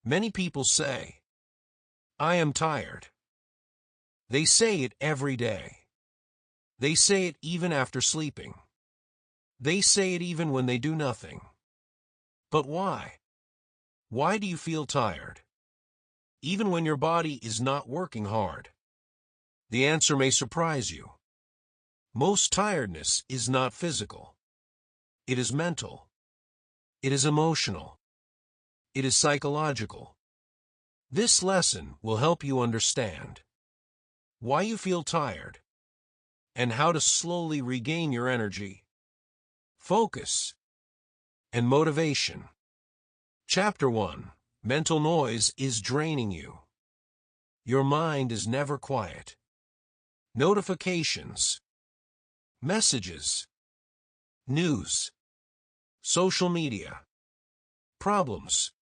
Many people say, "I am tired." They say it every day. They say it even after sleeping. They say it even when they do nothing. But why? Why do you feel tired, even when your body is not working hard? The answer may surprise you. Most tiredness is not physical. It is mental. It is emotional. It is psychological. This lesson will help you understand why you feel tired and how to slowly regain your energy, focus, and motivation. Chapter 1. Mental noise is draining you. Your mind is never quiet. Notifications, messages, news, social media, problems,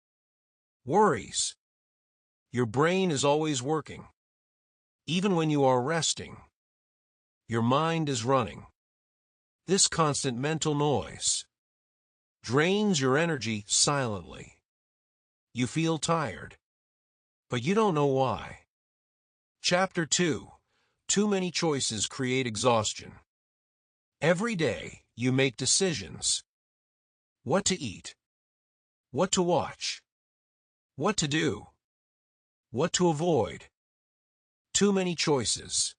worries. Your brain is always working. Even when you are resting, your mind is running. This constant mental noise drains your energy silently. You feel tired, but you don't know why. Chapter 2. Too many choices create exhaustion. Every day, you make decisions. What to eat, what to watch, what to do, what to avoid. Too many choices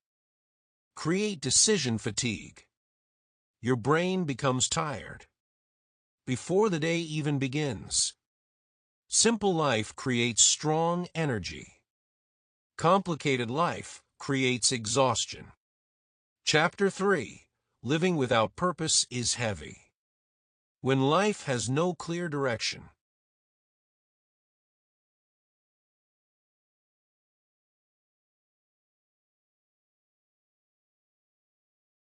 create decision fatigue. Your brain becomes tired before the day even begins. Simple life creates strong energy. Complicated life creates exhaustion. Chapter 3. Living without purpose is heavy. When life has no clear direction,